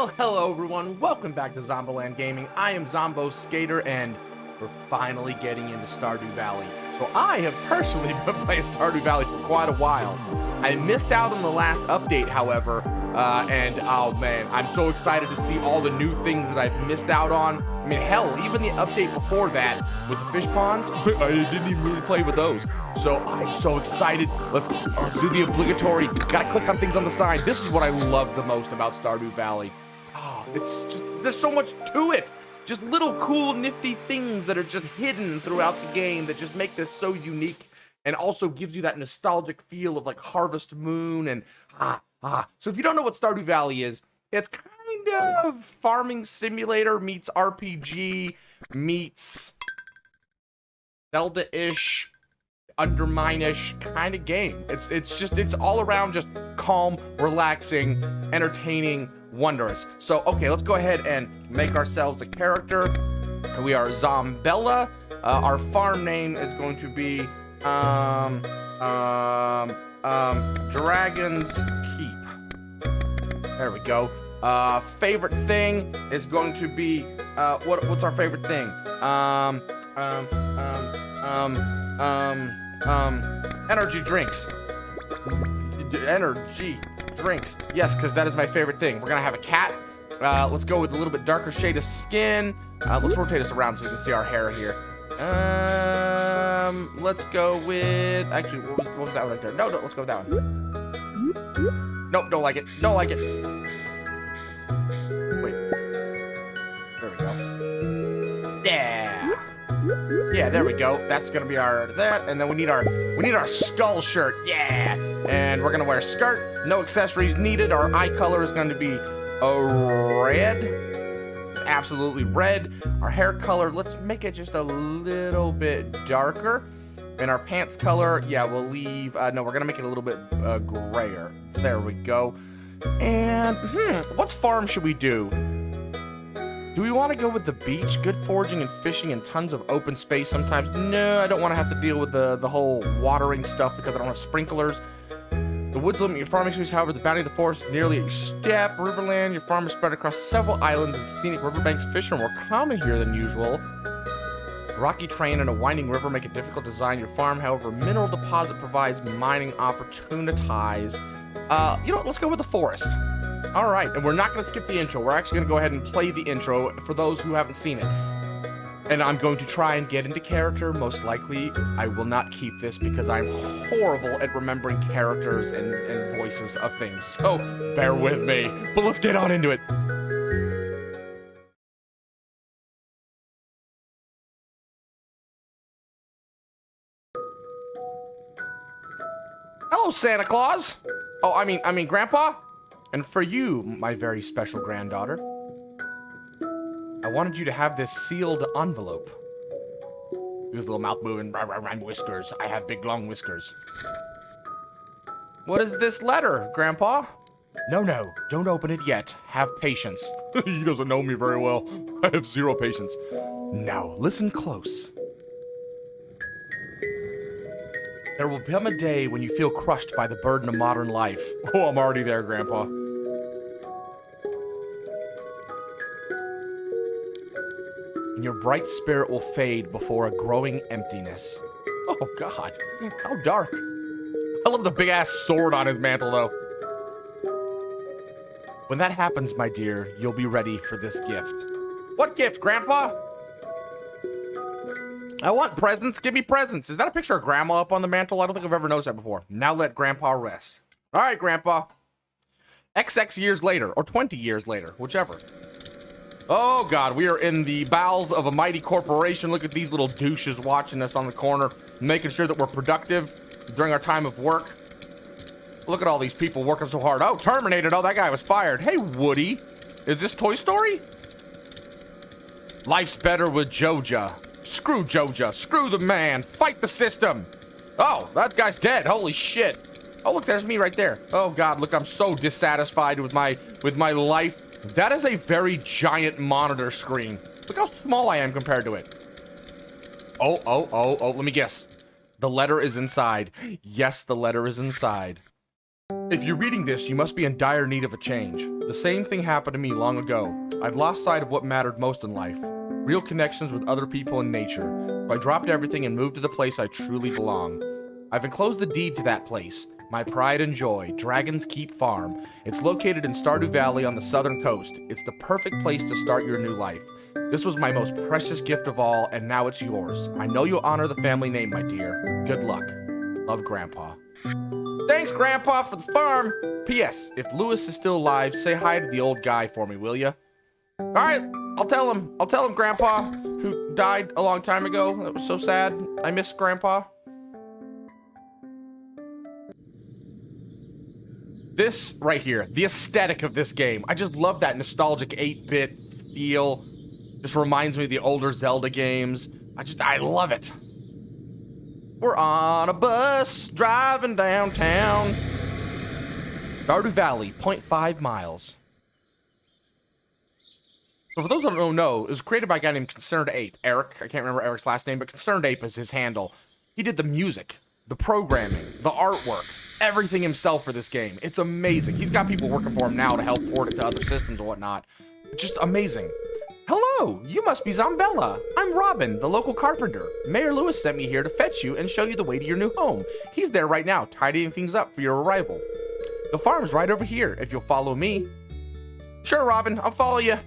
Well, hello everyone, welcome back to ZomBella's Gaming. I am Zombo Skater, and we're finally getting into Stardew Valley. So I have personally been playing Stardew Valley for quite a while. I missed out on the last update, however, and oh man, I'm so excited to see all the new things that I've missed out on. I mean, hell, even the update before that with the fish ponds, I didn't even really play with those. So I'm so excited. Let's do the obligatory. Gotta click on things on the side. This is what I love the most about Stardew Valley. Oh, it's just, there's so much to it. Just little cool, nifty things that are just hidden throughout the game that just make this so unique and also gives you that nostalgic feel of like Harvest Moon and So if you don't know what Stardew Valley is, it's kind of farming simulator meets RPG meets Zelda-ish, Undermine-ish kind of game. It's all around just calm, relaxing, entertaining, wondrous. So okay, let's go ahead and make ourselves a character. We are ZomBella. Our farm name is going to be Dragon's Keep. There we go. Favorite thing is going to be what's our favorite thing? Energy drinks. Energy drinks. Yes, because that is my favorite thing. We're gonna have a cat. Let's go with a little bit darker shade of skin. Let's rotate us around so we can see our hair here. Let's go with actually what was that one right there? No, let's go with that one. Nope, don't like it. Don't like it. Wait. There we go. Yeah. Yeah, there we go. That's gonna be our and then we need our skull shirt. Yeah. And we're gonna wear a skirt. No accessories needed. Our eye color is going to be red. Absolutely red. Our hair color, let's make it just a little bit darker. And our pants color, yeah, we'll leave, no, we're gonna make it a little bit grayer. There we go. And, what farm should we do? Do we want to go with the beach? Good foraging and fishing and tons of open space sometimes. No, I don't want to have to deal with the whole watering stuff because I don't have sprinklers. The woods limit your farming space, however, the bounty of the forest is nearly at your step. Riverland, your farm is spread across several islands and scenic riverbanks. Fish are more common here than usual. A rocky terrain and a winding river make it difficult to design your farm. However, mineral deposit provides mining opportunities. You know what? Let's go with the forest. All right, and we're not going to skip the intro. We're actually going to go ahead and play the intro for those who haven't seen it. And I'm going to try and get into character. Most likely, I will not keep this because I'm horrible at remembering characters and voices of things. So, bear with me. But let's get on into it. Hello, Santa Claus. Oh, I mean, Grandpa. And for you, my very special granddaughter, I wanted you to have this sealed envelope. His little mouth moving, whiskers. I have big long whiskers. What is this letter, Grandpa? No, don't open it yet. Have patience. He doesn't know me very well. I have zero patience. Now, listen close. There will come a day when you feel crushed by the burden of modern life. Oh, I'm already there, Grandpa. And your bright spirit will fade before a growing emptiness. Oh, God. How dark. I love the big-ass sword on his mantle, though. When that happens, my dear, you'll be ready for this gift. What gift, Grandpa? I want presents. Give me presents. Is that a picture of Grandma up on the mantle? I don't think I've ever noticed that before. Now let Grandpa rest. All right, Grandpa. XX years later, or 20 years later, whichever. Oh, God, we are in the bowels of a mighty corporation. Look at these little douches watching us on the corner, making sure that we're productive during our time of work. Look at all these people working so hard. Oh, terminated. Oh, that guy was fired. Hey, Woody. Is this Toy Story? Life's better with Joja. Screw Joja. Screw the man. Fight the system. Oh, that guy's dead. Holy shit. Oh, look, there's me right there. Oh, God, look, I'm so dissatisfied with my life. That is a very giant monitor screen. Look how small I am compared to it. Oh, let me guess. The letter is inside. Yes, the letter is inside. If you're reading this, you must be in dire need of a change. The same thing happened to me long ago. I'd lost sight of what mattered most in life. Real connections with other people and nature. So I dropped everything and moved to the place I truly belong. I've enclosed the deed to that place. My pride and joy, Dragon's Keep Farm. It's located in Stardew Valley on the southern coast. It's the perfect place to start your new life. This was my most precious gift of all, and now it's yours. I know you'll honor the family name, my dear. Good luck. Love, Grandpa. Thanks, Grandpa, for the farm. P.S. If Lewis is still alive, say hi to the old guy for me, will ya? All right, I'll tell him. I'll tell him, Grandpa, who died a long time ago. That was so sad. I miss Grandpa. This right here, the aesthetic of this game. I just love that nostalgic 8-bit feel. Just reminds me of the older Zelda games. I love it. We're on a bus driving downtown. Stardew Valley, 0.5 miles. So for those that don't know, it was created by a guy named Concerned Ape. Eric, I can't remember Eric's last name, but Concerned Ape is his handle. He did the music, the programming, the artwork, everything himself for this game. It's amazing. He's got people working for him now to help port it to other systems and whatnot. Just amazing. Hello, you must be ZomBella. I'm Robin, the local carpenter. Mayor Lewis sent me here to fetch you and show you the way to your new home. He's there right now, tidying things up for your arrival. The farm's right over here, if you'll follow me. Sure, Robin, I'll follow you.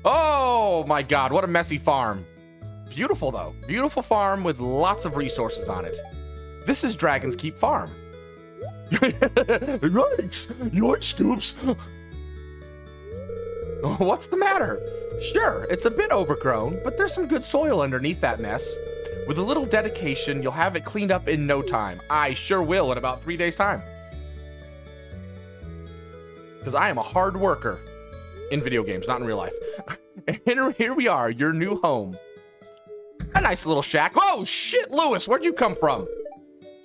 Oh my god, what a messy farm. Beautiful though. Beautiful farm with lots of resources on it. This is Dragon's Keep Farm. Yikes! Yoink scoops! What's the matter? Sure, it's a bit overgrown, but there's some good soil underneath that mess. With a little dedication, you'll have it cleaned up in no time. I sure will in about 3 days' time. Because I am a hard worker. In video games, not in real life. And here we are, your new home. A nice little shack. Oh, shit, Lewis, where'd you come from?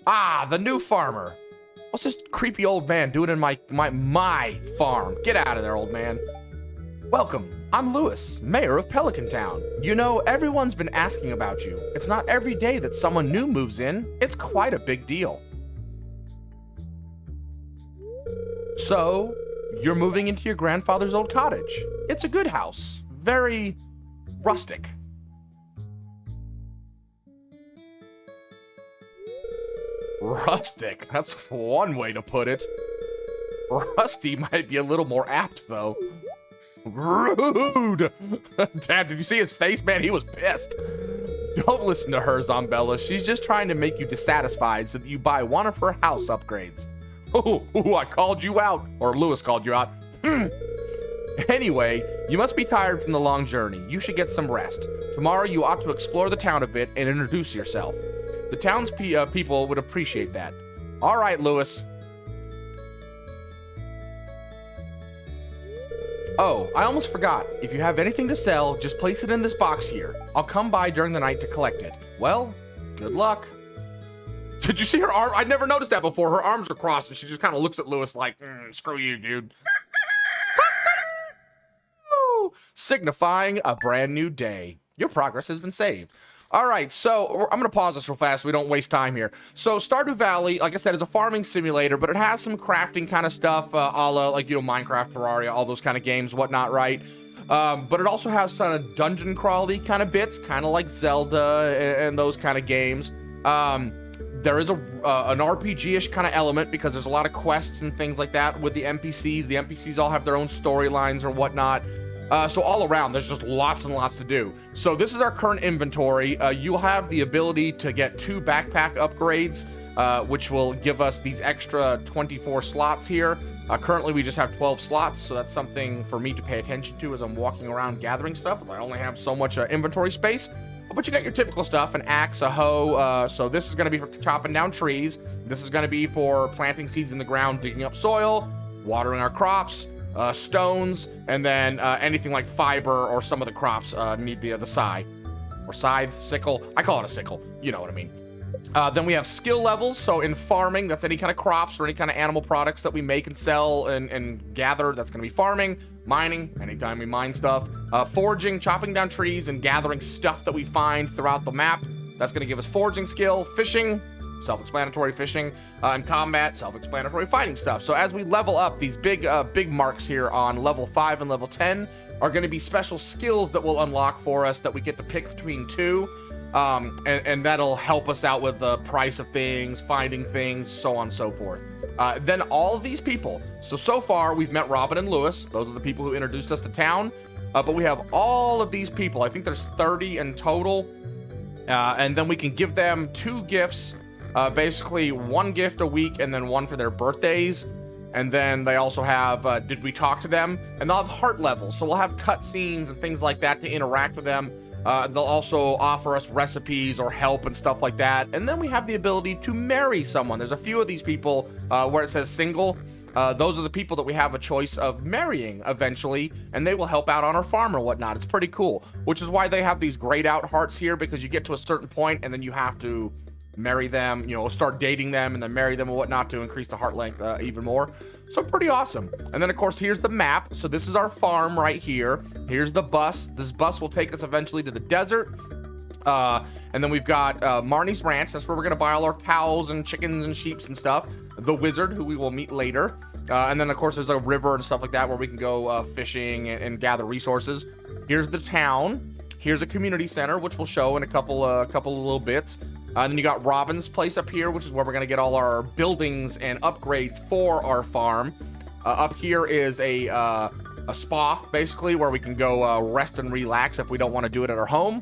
Ah, the new farmer. What's this creepy old man doing in my farm? Get out of there, old man. Welcome. I'm Lewis, mayor of Pelican Town. You know, everyone's been asking about you. It's not every day that someone new moves in. It's quite a big deal. So, you're moving into your grandfather's old cottage. It's a good house. Very rustic. Rustic? That's one way to put it. Rusty might be a little more apt, though. Rude! Damn, did you see his face, man? He was pissed. Don't listen to her, ZomBella. She's just trying to make you dissatisfied so that you buy one of her house upgrades. Oh, I called you out. Or Lewis called you out. Anyway, you must be tired from the long journey. You should get some rest. Tomorrow you ought to explore the town a bit and introduce yourself. The town's people would appreciate that. All right, Lewis. Oh, I almost forgot. If you have anything to sell, just place it in this box here. I'll come by during the night to collect it. Well, good luck. Did you see her arm? I never noticed that before. Her arms are crossed and she just kind of looks at Lewis like, screw you, dude. Signifying a brand new day. Your progress has been saved. All right, so I'm going to pause this real fast so we don't waste time here. So Stardew Valley, like I said, is a farming simulator, but it has some crafting kind of stuff, a la, like, you know, Minecraft, Terraria, all those kind of games, whatnot, right? But it also has some dungeon crawly kind of bits, kind of like Zelda and those kind of games. There is an RPG-ish kind of element because there's a lot of quests and things like that with the NPCs. The NPCs all have their own storylines or whatnot. So all around, there's just lots and lots to do. So this is our current inventory. You'll have the ability to get 2 backpack upgrades, which will give us these extra 24 slots here. Currently, we just have 12 slots, so that's something for me to pay attention to as I'm walking around gathering stuff, as I only have so much inventory space. But you got your typical stuff, an axe, a hoe. So this is going to be for chopping down trees. This is going to be for planting seeds in the ground, digging up soil, watering our crops. Stones, and then anything like fiber or some of the crops need the scythe or scythe, sickle. I call it a sickle. You know what I mean. Then we have skill levels. So in farming, that's any kind of crops or any kind of animal products that we make and sell and gather. That's going to be farming. Mining, anytime we mine stuff. Foraging, chopping down trees and gathering stuff that we find throughout the map. That's going to give us foraging skill. Fishing, self-explanatory. Fishing and combat, self-explanatory. Fighting stuff. So as we level up, these big marks here on level 5 and level 10 are going to be special skills that will unlock for us that we get to pick between 2. And that'll help us out with the price of things, finding things, so on and so forth. Then all of these people. So far, we've met Robin and Lewis. Those are the people who introduced us to town. But we have all of these people. I think there's 30 in total. And then we can give them 2 gifts. Basically, 1 gift a week and then 1 for their birthdays. And then they also have, did we talk to them? And they'll have heart levels. So we'll have cutscenes and things like that to interact with them. They'll also offer us recipes or help and stuff like that. And then we have the ability to marry someone. There's a few of these people where it says single. Those are the people that we have a choice of marrying eventually, and they will help out on our farm or whatnot. It's pretty cool, which is why they have these grayed out hearts here, because you get to a certain point and then you have to marry them, you know, start dating them and then marry them and whatnot to increase the heart length even more. So pretty awesome. And then of course here's the map. So this is our farm right here. Here's the bus. This bus will take us eventually to the desert. And then we've got Marnie's ranch. That's where we're gonna buy all our cows and chickens and sheeps and stuff. The wizard, who we will meet later. And then of course there's a river and stuff like that where we can go fishing and gather resources. Here's the town. Here's a community center, which we'll show in a couple of little bits. And then you got Robin's place up here, which is where we're going to get all our buildings and upgrades for our farm. Up here is a spa, basically, where we can go rest and relax if we don't want to do it at our home.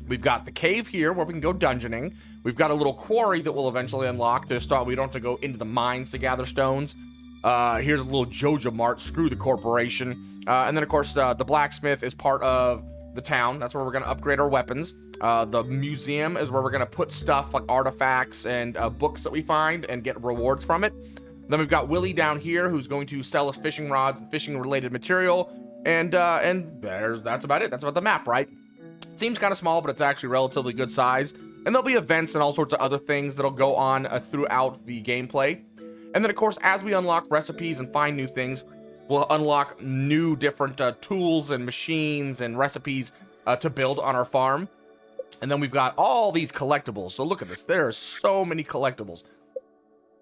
We've got the cave here where we can go dungeoning. We've got a little quarry that we'll eventually unlock to start. We don't have to go into the mines to gather stones. Here's a little Joja Mart. Screw the corporation. And then, of course, the blacksmith is part of the town. That's where we're going to upgrade our weapons. The museum is where we're going to put stuff like artifacts and books that we find and get rewards from it. Then we've got Willie down here, who's going to sell us fishing rods and fishing related material. And that's about it. That's about the map, right? Seems kind of small, but it's actually relatively good size. And there'll be events and all sorts of other things that'll go on throughout the gameplay. And then, of course, as we unlock recipes and find new things, we'll unlock new different tools and machines and recipes to build on our farm. And then we've got all these collectibles. So look at this. There are so many collectibles.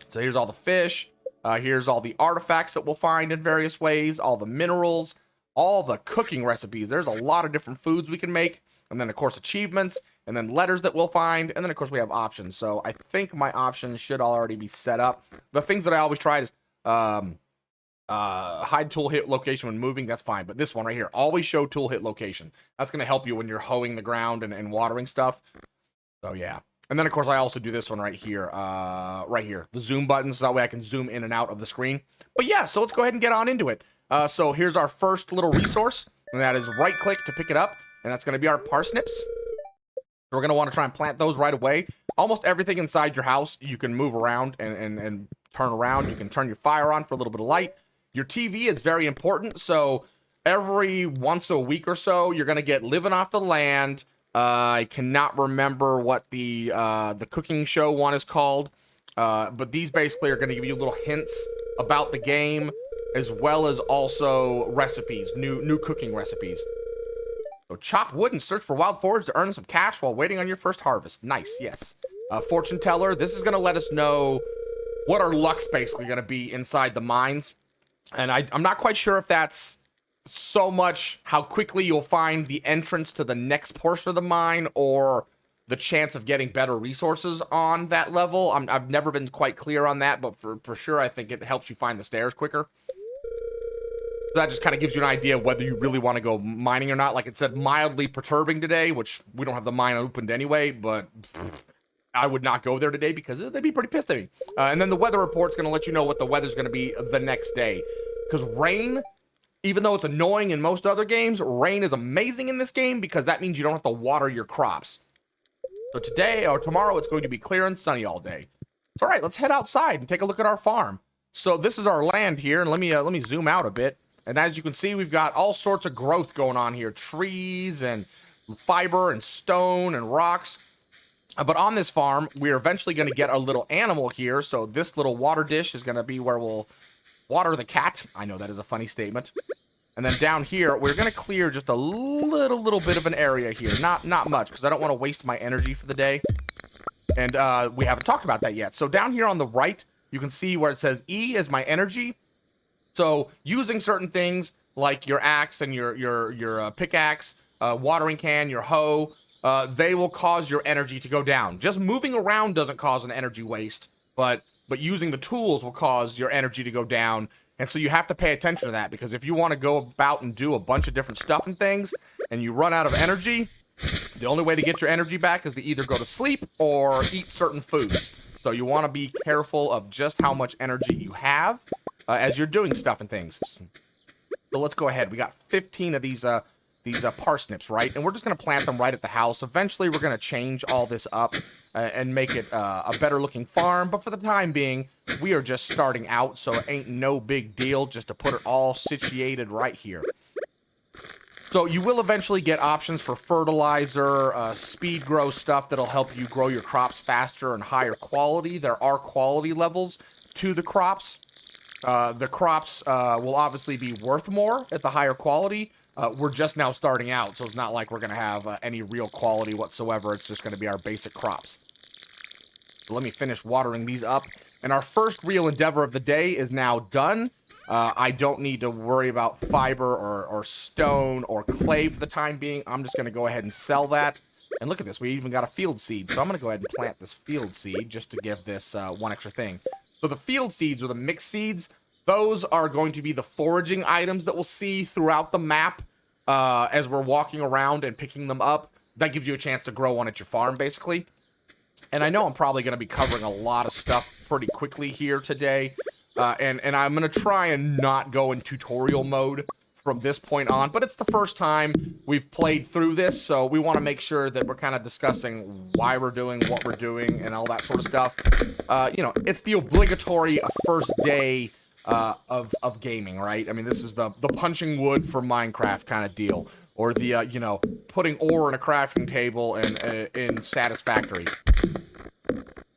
So here's all the fish. Here's all the artifacts that we'll find in various ways. All the minerals. All the cooking recipes. There's a lot of different foods we can make. And then, of course, achievements. And then letters that we'll find. And then, of course, we have options. So I think my options should already be set up. The things that I always try is hide tool hit location when moving. That's fine. But this one right here, always show tool hit location. That's going to help you when you're hoeing the ground and watering stuff. So, yeah. And then, of course, I also do this one right here. The zoom button, so that way I can zoom in and out of the screen. But, yeah, so let's go ahead and get on into it. So here's our first little resource. And that is right-click to pick it up. And that's going to be our parsnips. We're going to want to try and plant those right away. Almost everything inside your house, you can move around and turn around. You can turn your fire on for a little bit of light. Your TV is very important. So every once a week or so, you're going to get Living Off the Land. I cannot remember what the cooking show one is called. But these basically are going to give you little hints about the game, as well as also recipes, new cooking recipes. So chop wood and search for wild forage to earn some cash while waiting on your first harvest. Nice, yes. Fortune teller. This is going to let us know what our luck's basically going to be inside the mines. And I'm not quite sure if that's so much how quickly you'll find the entrance to the next portion of the mine or the chance of getting better resources on that level. I've never been quite clear on that, but for sure I think it helps you find the stairs quicker. That just kind of gives you an idea of whether you really want to go mining or not. Like it said, mildly perturbing today, which we don't have the mine opened anyway, but I would not go there today because they'd be pretty pissed at me. And then the weather report's going to let you know what the weather's going to be the next day. Because rain, even though it's annoying in most other games, rain is amazing in this game because that means you don't have to water your crops. So today or tomorrow, it's going to be clear and sunny all day. So, all right, let's head outside and take a look at our farm. So this is our land here, and let me zoom out a bit. And as you can see, we've got all sorts of growth going on here. Trees and fiber and stone and rocks. But on this farm, we're eventually going to get a little animal here. So this little water dish is going to be where we'll water the cat. I know that is a funny statement. And then down here, we're going to clear just a little bit of an area here. Not much, because I don't want to waste my energy for the day. And we haven't talked about that yet. So down here on the right, you can see where it says E is my energy. So using certain things like your axe and your pickaxe, watering can, your hoe, they will cause your energy to go down. Just moving around doesn't cause an energy waste, but using the tools will cause your energy to go down. And so you have to pay attention to that, because if you want to go about and do a bunch of different stuff and things, and you run out of energy, the only way to get your energy back is to either go to sleep or eat certain foods. So you want to be careful of just how much energy you have as you're doing stuff and things. So let's go ahead. We got 15 of these parsnips, right? And we're just going to plant them right at the house. Eventually, we're going to change all this up and make it a better looking farm. But for the time being, we are just starting out, so it ain't no big deal just to put it all situated right here. So you will eventually get options for fertilizer, speed grow stuff that'll help you grow your crops faster and higher quality. There are quality levels to the crops. The crops will obviously be worth more at the higher quality. We're just now starting out, so it's not like we're going to have any real quality whatsoever. It's just going to be our basic crops. So let me finish watering these up. And our first real endeavor of the day is now done. I don't need to worry about fiber or stone or clay for the time being. I'm just going to go ahead and sell that. And look at this. We even got a field seed. So I'm going to go ahead and plant this field seed just to give this one extra thing. So the field seeds, or the mixed seeds, those are going to be the foraging items that we'll see throughout the map as we're walking around and picking them up. That gives you a chance to grow one at your farm, basically. And I know I'm probably going to be covering a lot of stuff pretty quickly here today. And I'm going to try and not go in tutorial mode from this point on. But it's the first time we've played through this, so we want to make sure that we're kind of discussing why we're doing what we're doing and all that sort of stuff. You know, it's the obligatory first day of gaming, right? I mean, this is the punching wood for Minecraft kind of deal. Or the, you know, putting ore in a crafting table in Satisfactory.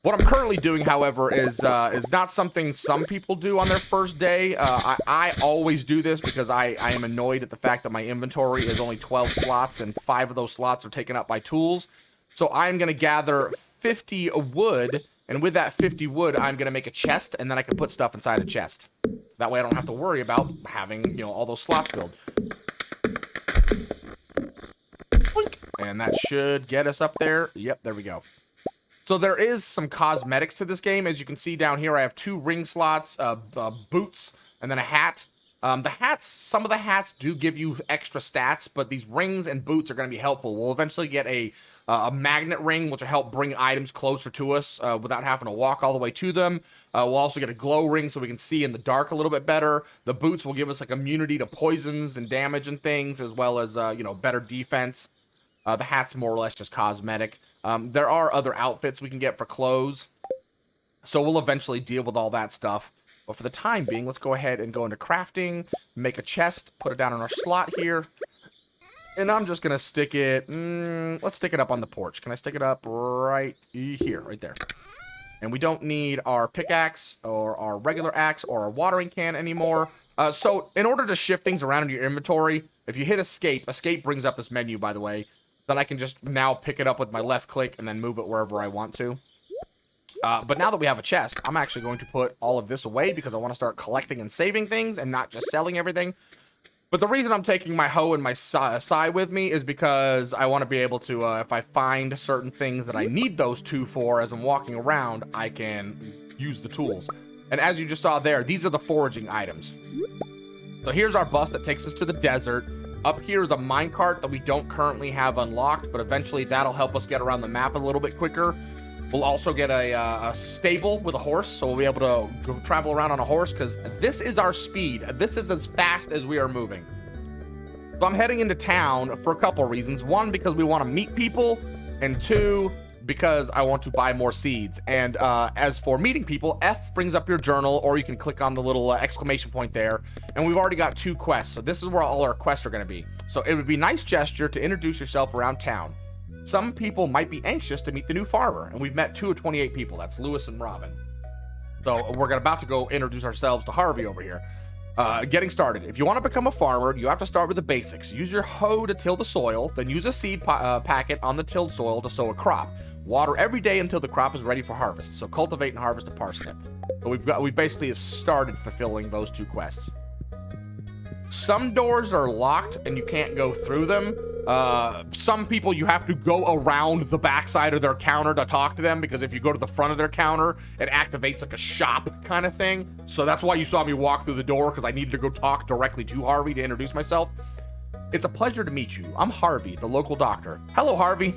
What I'm currently doing, however, is not something some people do on their first day. I always do this because I am annoyed at the fact that my inventory is only 12 slots and 5 of those slots are taken up by tools. So I'm going to gather 50 wood, and with that 50 wood, I'm going to make a chest, and then I can put stuff inside a chest. That way I don't have to worry about having, you know, all those slots filled. And that should get us up there. Yep, there we go. So there is some cosmetics to this game. As you can see down here, I have 2 ring slots, boots, and then a hat. The hats, some of the hats do give you extra stats, but these rings and boots are going to be helpful. We'll eventually get a magnet ring, which will help bring items closer to us without having to walk all the way to them. We'll also get a glow ring so we can see in the dark a little bit better. The boots will give us like immunity to poisons and damage and things, as well as, you know, better defense. The hat's more or less just cosmetic. There are other outfits we can get for clothes, so we'll eventually deal with all that stuff. But for the time being, let's go ahead and go into crafting, make a chest, put it down on our slot here. And I'm just going to stick it, let's stick it up on the porch. Can I stick it up right here, right there? And we don't need our pickaxe or our regular axe or our watering can anymore. So in order to shift things around in your inventory, if you hit escape brings up this menu, by the way. Then I can just now pick it up with my left click and then move it wherever I want to. But now that we have a chest, I'm actually going to put all of this away because I want to start collecting and saving things and not just selling everything. But the reason I'm taking my hoe and my sai with me is because I want to be able to, if I find certain things that I need those 2 for as I'm walking around, I can use the tools. And as you just saw there, these are the foraging items. So here's our bus that takes us to the desert. Up here is a minecart that we don't currently have unlocked, but eventually that'll help us get around the map a little bit quicker. We'll also get a stable with a horse, so we'll be able to go travel around on a horse, because this is our speed. This is as fast as we are moving. So I'm heading into town for a couple reasons. 1, because we want to meet people, and 2, because I want to buy more seeds. And as for meeting people, F brings up your journal, or you can click on the little exclamation point there. And we've already got 2 quests, so this is where all our quests are going to be. So it would be a nice gesture to introduce yourself around town. Some people might be anxious to meet the new farmer, and we've met 2 of 28 people. That's Lewis and Robin. So we're about to go introduce ourselves to Harvey over here. Getting started. If you want to become a farmer, you have to start with the basics. Use your hoe to till the soil, then use a seed packet on the tilled soil to sow a crop. Water every day until the crop is ready for harvest. So cultivate and harvest a parsnip. So we basically have started fulfilling those 2 quests. Some doors are locked and you can't go through them. Some people you have to go around the backside of their counter to talk to them, because if you go to the front of their counter, it activates like a shop kind of thing. So that's why you saw me walk through the door, because I needed to go talk directly to Harvey to introduce myself. It's a pleasure to meet you. I'm Harvey, the local doctor. Hello, Harvey.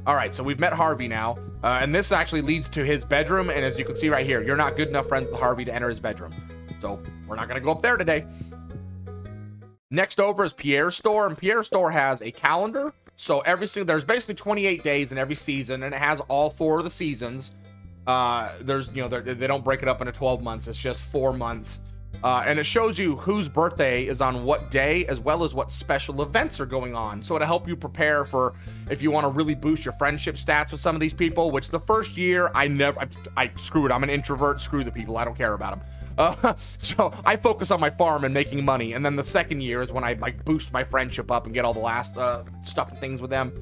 All right, so we've met Harvey now, and this actually leads to his bedroom. And as you can see right here, you're not good enough friends with Harvey to enter his bedroom. So we're not going to go up there today. Next over is Pierre's store, and Pierre's store has a calendar. So there's basically 28 days in every season, and it has all 4 of the seasons. They don't break it up into 12 months. It's just 4 months. And it shows you whose birthday is on what day, as well as what special events are going on. So it'll help you prepare for if you want to really boost your friendship stats with some of these people, which the first year I screw it. I'm an introvert. Screw the people. I don't care about them. So I focus on my farm and making money. And then the second year is when I boost my friendship up and get all the last stuff and things with them.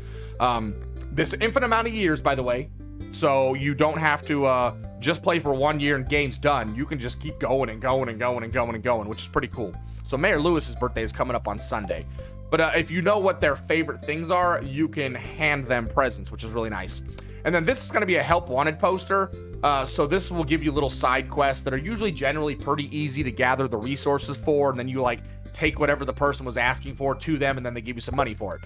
This infinite amount of years, by the way. So you don't have to just play for 1 year and game's done. You can just keep going and going and going and going and going, which is pretty cool. So Mayor Lewis's birthday is coming up on Sunday. But if you know what their favorite things are, you can hand them presents, which is really nice. And then this is going to be a help wanted poster. So this will give you little side quests that are usually generally pretty easy to gather the resources for. And then you take whatever the person was asking for to them, and then they give you some money for it.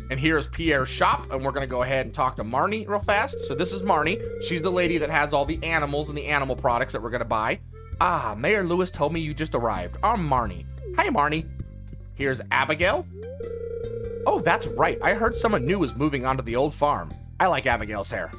And here's Pierre's shop, and we're going to go ahead and talk to Marnie real fast. So this is Marnie. She's the lady that has all the animals and the animal products that we're going to buy. Ah, Mayor Lewis told me you just arrived. I'm Marnie. Hi, Marnie. Here's Abigail. Oh, that's right. I heard someone new is moving onto the old farm. I like Abigail's hair.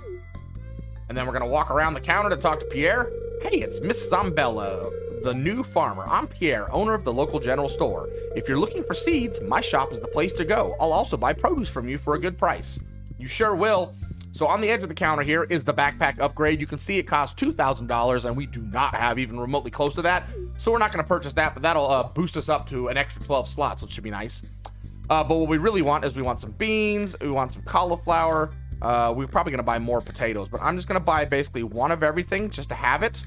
And then we're going to walk around the counter to talk to Pierre. Hey, it's Miss ZomBella, the new farmer. I'm Pierre, owner of the local general store. If you're looking for seeds, my shop is the place to go. I'll also buy produce from you for a good price. You sure will. So on the edge of the counter here is the backpack upgrade. You can see it costs $2,000, and we do not have even remotely close to that. So we're not going to purchase that, but that'll boost us up to an extra 12 slots, which should be nice. But what we really want is we want some beans, we want some cauliflower. We're probably going to buy more potatoes, but I'm just going to buy basically one of everything just to have it.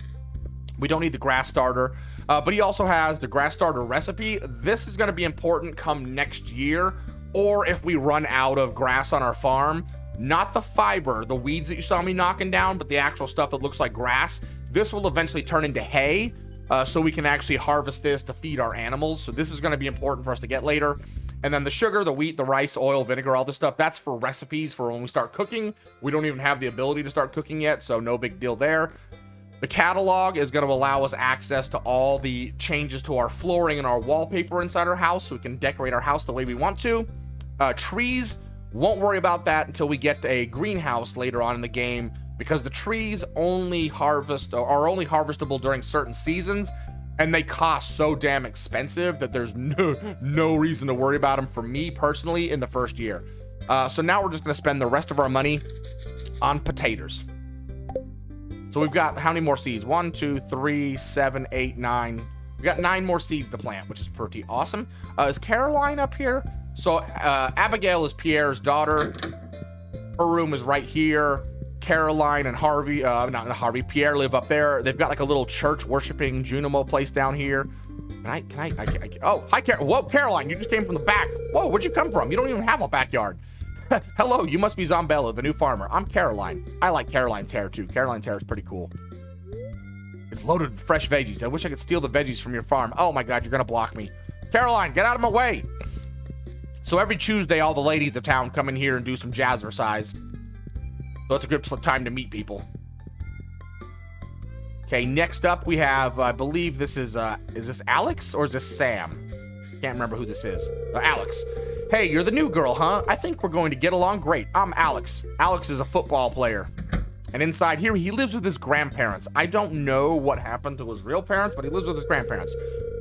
We don't need the grass starter, but he also has the grass starter recipe. This is going to be important come next year, or if we run out of grass on our farm. Not the fiber, the weeds that you saw me knocking down, but the actual stuff that looks like grass. This will eventually turn into hay, so we can actually harvest this to feed our animals. So this is going to be important for us to get later. And then the sugar, the wheat, the rice, oil, vinegar, all this stuff, that's for recipes for when we start cooking. We don't even have the ability to start cooking yet, so no big deal there. The catalog is going to allow us access to all the changes to our flooring and our wallpaper inside our house, so we can decorate our house the way we want to. Trees, won't worry about that until we get a greenhouse later on in the game, because the trees only are only harvestable during certain seasons. And they cost so damn expensive that there's no reason to worry about them for me personally in the first year. So now we're just going to spend the rest of our money on potatoes. So we've got how many more seeds? 1, 2, 3, 7, 8, 9. We got 9 more seeds to plant, which is pretty awesome. Is Caroline up here? So Abigail is Pierre's daughter. Her room is right here. Caroline and Harvey, not Harvey, Pierre live up there. They've got like a little church worshiping Junimo place down here. Oh, hi, whoa, Caroline, you just came from the back. Whoa, where'd you come from? You don't even have a backyard. Hello, you must be ZomBella, the new farmer. I'm Caroline. I like Caroline's hair too. Caroline's hair is pretty cool. It's loaded with fresh veggies. I wish I could steal the veggies from your farm. Oh my God, you're gonna block me. Caroline, get out of my way. So every Tuesday, all the ladies of town come in here and do some jazzercise. So it's a good time to meet people. Okay, next up we have, I believe this is this Alex or is this Sam? Can't remember who this is. Alex. Hey, you're the new girl, huh? I think we're going to get along great. I'm Alex. Alex is a football player. And inside here, he lives with his grandparents. I don't know what happened to his real parents, but he lives with his grandparents.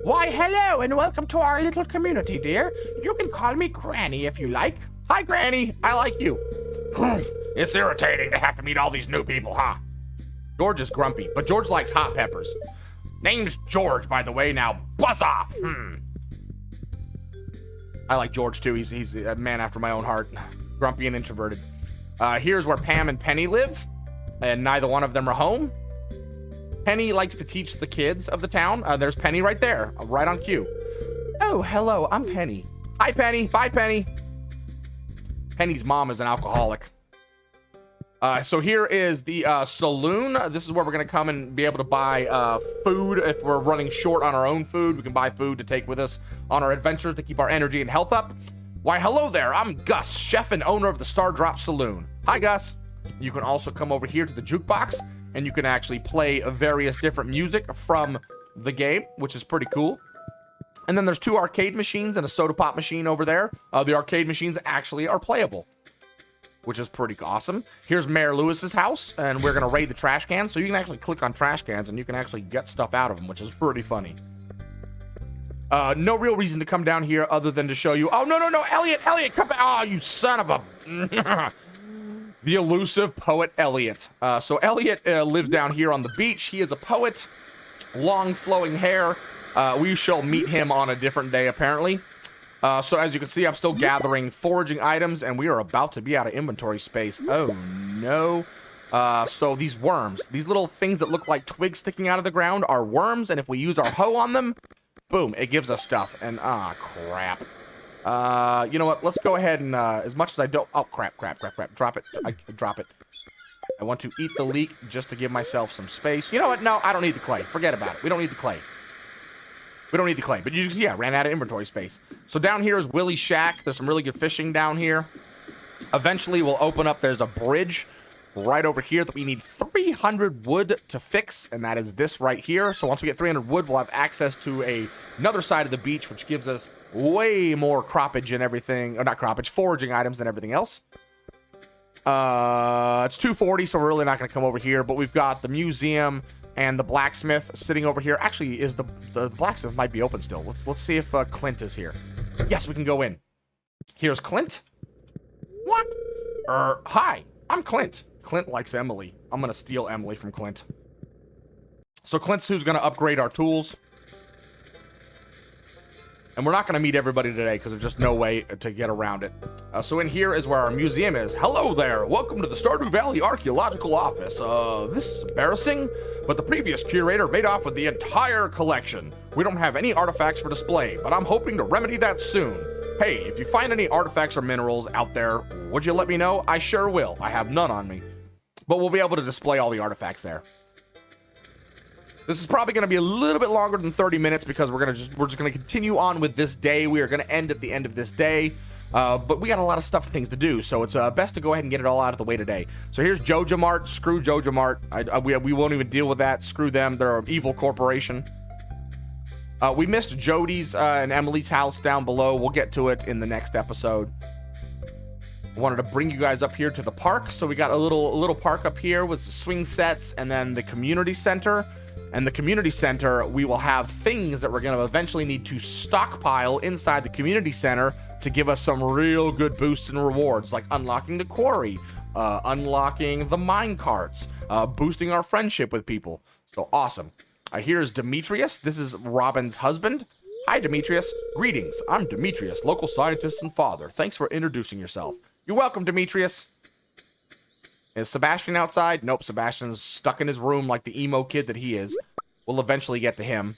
Why, hello, and welcome to our little community, dear. You can call me Granny if you like. Hi, Granny. I like you. It's irritating to have to meet all these new people, huh? George is grumpy, but George likes hot peppers. Name's George, by the way. Now, buzz off. I like George, too. He's a man after my own heart. grumpy and introverted. Here's where Pam and Penny live, and neither one of them are home. Penny likes to teach the kids of the town. There's Penny right there, right on cue. Oh, hello, I'm Penny. Hi, Penny. Bye, Penny. Penny's mom is an alcoholic. So here is the saloon. This is where we're going to come and be able to buy food. If we're running short on our own food, we can buy food to take with us on our adventures to keep our energy and health up. Why, hello there. I'm Gus, chef and owner of the Stardrop Saloon. Hi, Gus. You can also come over here to the jukebox, and you can actually play various different music from the game, which is pretty cool. And then there's 2 arcade machines and a soda pop machine over there. The arcade machines actually are playable, which is pretty awesome. Here's Mayor Lewis's house, and we're going to raid the trash cans. So you can actually click on trash cans, and you can actually get stuff out of them, which is pretty funny. No real reason to come down here other than to show you. Oh, no, Elliot, come back. Oh, you son of a... The elusive poet Elliot. So Elliot lives down here on the beach. He is a poet, long flowing hair. We shall meet him on a different day, apparently. So as you can see, I'm still gathering foraging items, and we are about to be out of inventory space. Oh, no. So these worms, these little things that look like twigs sticking out of the ground are worms, and if we use our hoe on them, boom, it gives us stuff. And, crap. You know what? Let's go ahead and, as much as I don't... Oh, crap. Drop it. Drop it. I want to eat the leek just to give myself some space. You know what? No, I don't need the clay. Forget about it. We don't need the clay. But you can see, I ran out of inventory space. So down here is Willie's shack. There's some really good fishing down here. Eventually, we'll open up. There's a bridge right over here that we need 300 wood to fix, and that is this right here. So once we get 300 wood, we'll have access to another side of the beach, which gives us way more croppage and everything. Or not croppage, foraging items than everything else. It's 240, so we're really not going to come over here. But we've got the museum and the blacksmith sitting over here. Actually, is the blacksmith might be open still. Let's see if Clint is here. Yes, we can go in. Here's Clint. What? Hi, I'm Clint. Clint likes Emily. I'm going to steal Emily from Clint. So Clint's who's going to upgrade our tools. And we're not going to meet everybody today because there's just no way to get around it. So in here is where our museum is. Hello there. Welcome to the Stardew Valley Archaeological Office. This is embarrassing, but the previous curator made off with the entire collection. We don't have any artifacts for display, but I'm hoping to remedy that soon. Hey, if you find any artifacts or minerals out there, would you let me know? I sure will. I have none on me. But we'll be able to display all the artifacts there. This is probably going to be a little bit longer than 30 minutes because we're just going to continue on with this day. We are going to end at the end of this day. But we got a lot of stuff and things to do, so it's best to go ahead and get it all out of the way today. So here's Joja Mart. Screw Joja Mart. We won't even deal with that. Screw them. They're an evil corporation. We missed Jody's and Emily's house down below. We'll get to it in the next episode. I wanted to bring you guys up here to the park. So we got a little park up here with the swing sets and then the community center. And the community center, we will have things that we're going to eventually need to stockpile inside the community center to give us some real good boosts and rewards, like unlocking the quarry, unlocking the mine carts, boosting our friendship with people. So awesome. Here's Demetrius. This is Robin's husband. Hi, Demetrius. Greetings. I'm Demetrius, local scientist and father. Thanks for introducing yourself. You're welcome, Demetrius. Is Sebastian outside? Nope, Sebastian's stuck in his room like the emo kid that he is. We'll eventually get to him.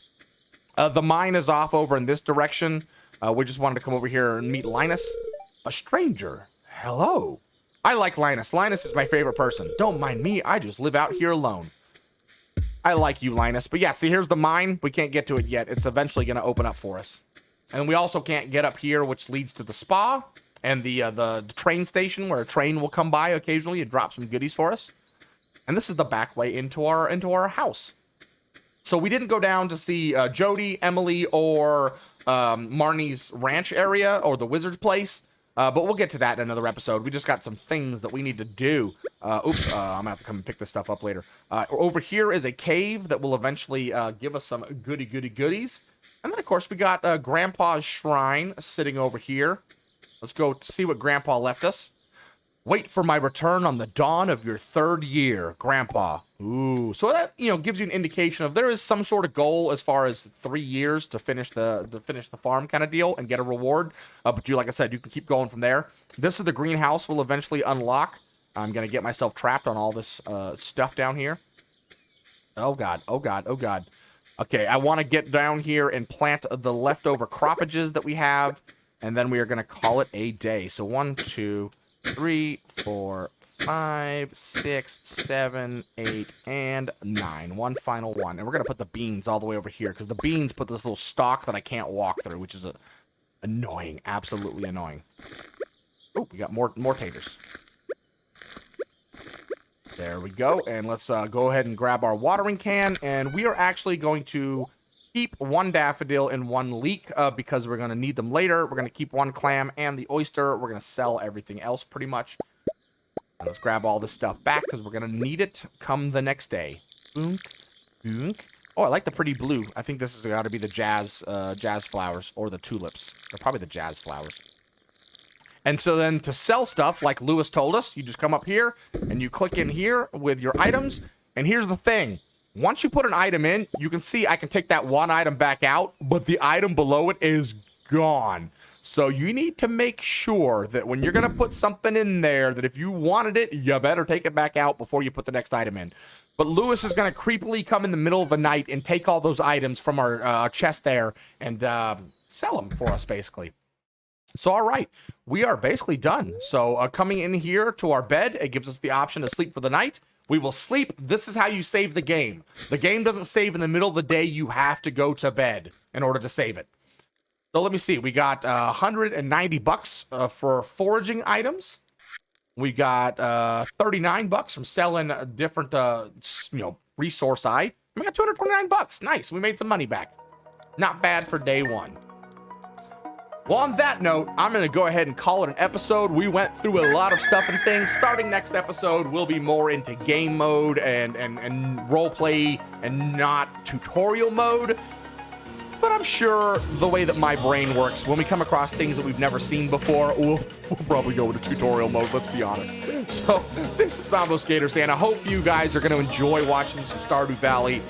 The mine is off over in this direction. We just wanted to come over here and meet Linus. A stranger. Hello. I like Linus. Linus is my favorite person. Don't mind me. I just live out here alone. I like you, Linus. But yeah, see, here's the mine. We can't get to it yet. It's eventually going to open up for us. And we also can't get up here, which leads to the spa. And the train station where a train will come by occasionally and drop some goodies for us. And this is the back way into our house. So we didn't go down to see Jody, Emily, or Marnie's ranch area or the wizard's place. But we'll get to that in another episode. We just got some things that we need to do. I'm going to have to come and pick this stuff up later. Over here is a cave that will eventually give us some goodies. And then, of course, we got Grandpa's shrine sitting over here. Let's go see what Grandpa left us. Wait for my return on the dawn of your 3rd year, Grandpa. Ooh, so that, you know, gives you an indication of there is some sort of goal as far as 3 years to finish the farm kind of deal and get a reward. But like I said, you can keep going from there. This is the greenhouse we'll eventually unlock. I'm gonna get myself trapped on all this stuff down here. Oh god, oh god, oh god. Okay, I want to get down here and plant the leftover croppages that we have, and then we are gonna call it a day. So 1, 2, 3, 4, 5, 6, 7, 8, and 9. One final one. And we're going to put the beans all the way over here because the beans put this little stalk that I can't walk through, which is annoying. Absolutely annoying. Oh, we got more taters. There we go. And let's go ahead and grab our watering can. And we are actually going to keep 1 daffodil and 1 leek because we're going to need them later. We're going to keep 1 clam and the oyster. We're going to sell everything else pretty much. And let's grab all this stuff back because we're going to need it come the next day. Boonk, boonk. Oh, I like the pretty blue. I think this has got to be the jazz flowers or the tulips. They're probably the jazz flowers. And so then to sell stuff, like Lewis told us, you just come up here and you click in here with your items. And here's the thing. Once you put an item in, you can see I can take that 1 item back out, but the item below it is gone. So you need to make sure that when you're going to put something in there, that if you wanted it, you better take it back out before you put the next item in. But Lewis is going to creepily come in the middle of the night and take all those items from our chest there and sell them for us, basically. So, all right, we are basically done. So coming in here to our bed, it gives us the option to sleep for the night. We will sleep. This is how you save the game. The game doesn't save in the middle of the day. You have to go to bed in order to save it. So let me see. We got $190 for foraging items. We got $39 from selling different, resource eye. We got $229. Nice. We made some money back. Not bad for day 1. Well, on that note, I'm going to go ahead and call it an episode. We went through a lot of stuff and things. Starting next episode, we'll be more into game mode and role play and not tutorial mode. But I'm sure the way that my brain works, when we come across things that we've never seen before, we'll probably go into tutorial mode, let's be honest. So, this is ZomBella's Skater saying, I hope you guys are going to enjoy watching some Stardew Valley.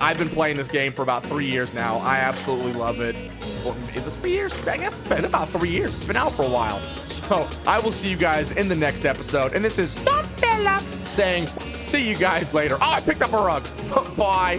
I've been playing this game for about 3 years now. I absolutely love it. Well, is it 3 years? I guess it's been about 3 years. It's been out for a while. So I will see you guys in the next episode. And this is ZomBella saying, see you guys later. Oh, I picked up a rug. Bye.